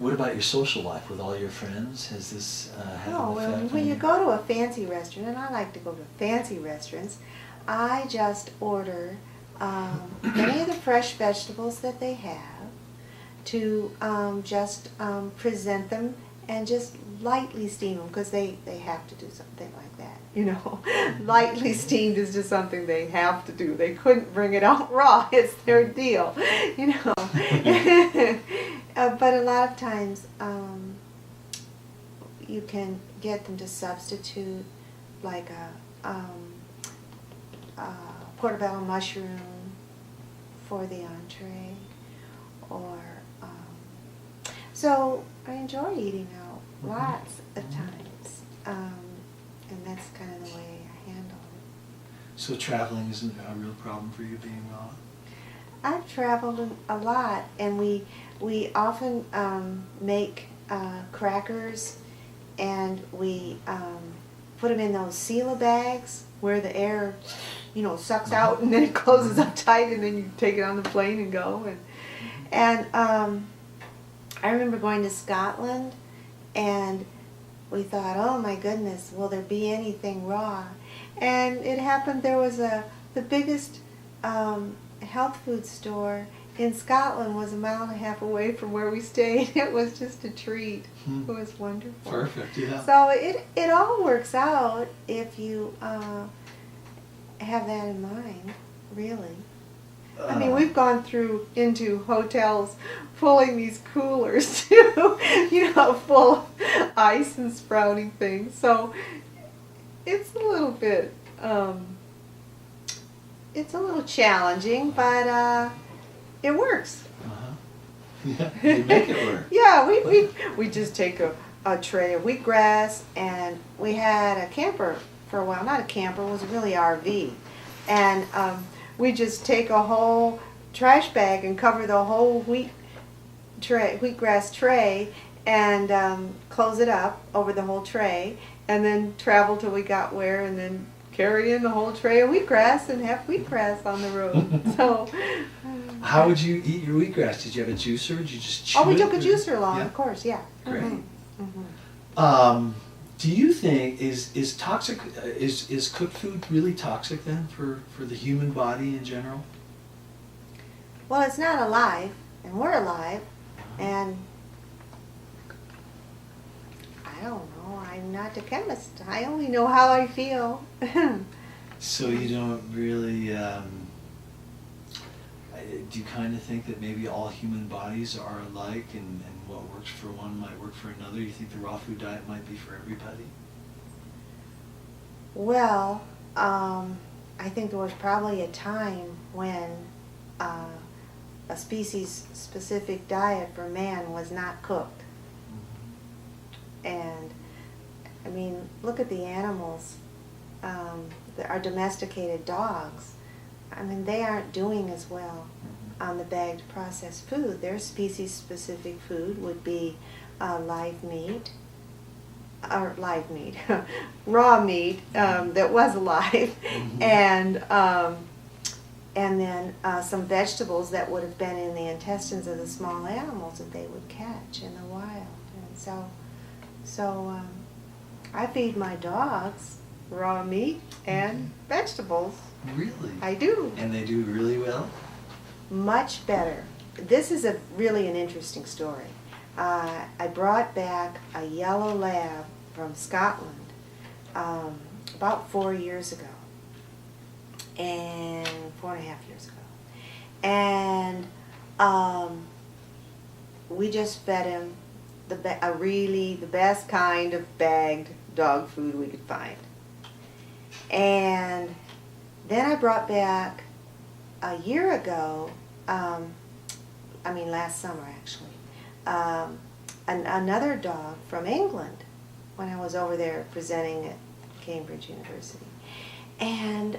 What about your social life with all your friends? Has this had Oh, an well, effect when on you you? go to a fancy restaurant, and I like to go to fancy restaurants, I just order any of the fresh vegetables that they have to just present them and just lightly steam them because they have to do something like that. You know, lightly steamed is just something they have to do. They couldn't bring it out raw. It's their deal, you know. But a lot of times you can get them to substitute like a portobello mushroom for the entree, or so I enjoy eating out lots of times, and that's kind of the way I handle it. So traveling isn't a real problem for you being raw? I've traveled a lot, and we often make crackers, and we put them in those Sela bags where the air, you know, sucks out and then it closes up tight, and then you take it on the plane and go. And I remember going to Scotland, and we thought, oh my goodness, will there be anything raw? And it happened. There was the biggest health food store in Scotland was a mile and a half away from where we stayed. It was just a treat. It was wonderful. Perfect, yeah. So it all works out if you have that in mind, really. I mean, we've gone into hotels pulling these coolers too, you know, full of ice and sprouting things. So it's a little bit, it's a little challenging, but it works. Yeah, you make it work. Yeah, we just take a tray of wheatgrass, and we had a camper for a while. Not a camper, it was really RV. And we just take a whole trash bag and cover the whole wheatgrass tray, and close it up over the whole tray, and then travel till we got where, and then carry in the whole tray of wheatgrass and have wheatgrass on the road. So. How would you eat your wheatgrass? Did you have a juicer? Did you just chew it? Oh, we took a juicer along, Yeah. of course, yeah. Great. Mhm. Do you think is toxic? Is cooked food really toxic then for the human body in general? Well, it's not alive, and we're alive, and I don't know, I'm not a chemist. I only know how I feel. So you don't really. Do you kind of think that maybe all human bodies are alike, and what works for one might work for another? You think the raw food diet might be for everybody? Well, I think there was probably a time when a species-specific diet for man was not cooked. And, I mean, look at the animals, our domesticated dogs. I mean, they aren't doing as well on the bagged processed food. Their species-specific food would be live meat, raw meat that was alive, and then some vegetables that would have been in the intestines of the small animals that they would catch in the wild. And so I feed my dogs raw meat and vegetables. Really? I do. And they do really well? Much better. This is really an interesting story. I brought back a yellow lab from Scotland about 4 years ago, and 4.5 years ago. And we just fed him the best kind of bagged dog food we could find. And then I brought back a year ago, last summer actually, another dog from England when I was over there presenting at Cambridge University. And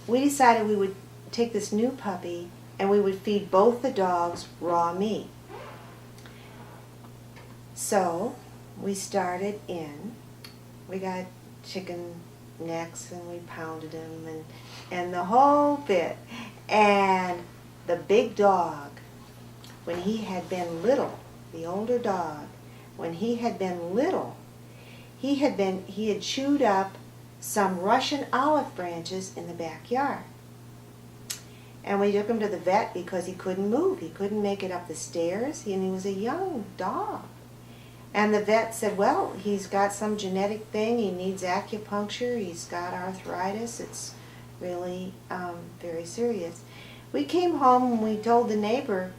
we decided we would take this new puppy and we would feed both the dogs raw meat. So we started we got chicken necks and we pounded them and the whole bit. And the big dog when he had been little, the older dog, when he had been little, he had chewed up some Russian olive branches in the backyard. And we took him to the vet because he couldn't move. He couldn't make it up the stairs, and he was a young dog. And the vet said, well, he's got some genetic thing. He needs acupuncture. He's got arthritis. It's really very serious. We came home and we told the neighbor,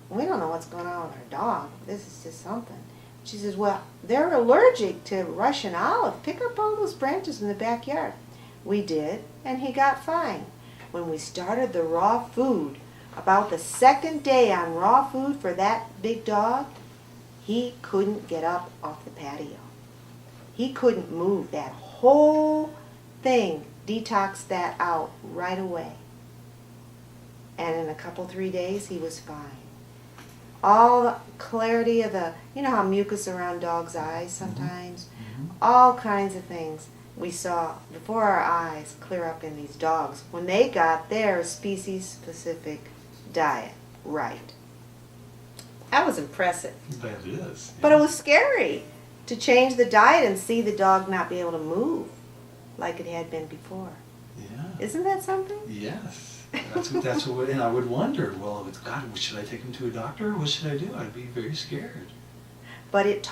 we don't know what's going on with our dog. This is just something. She says, well, they're allergic to Russian olive. Pick up all those branches in the backyard. We did, and he got fine. When we started the raw food, about the second day on raw food for that big dog, he couldn't get up off the patio. He couldn't move. That whole thing detoxed that out right away. And in a couple, 3 days, he was fine. All the clarity of the, you know how mucus around dogs' eyes sometimes? All kinds of things we saw before our eyes clear up in these dogs when they got their species-specific diet right. That was impressive. That is. But it was scary to change the diet and see the dog not be able to move like it had been before. Yeah. Isn't that something? Yes. That's what, and I would wonder, well, God, should I take him to a doctor? What should I do? I'd be very scared. But it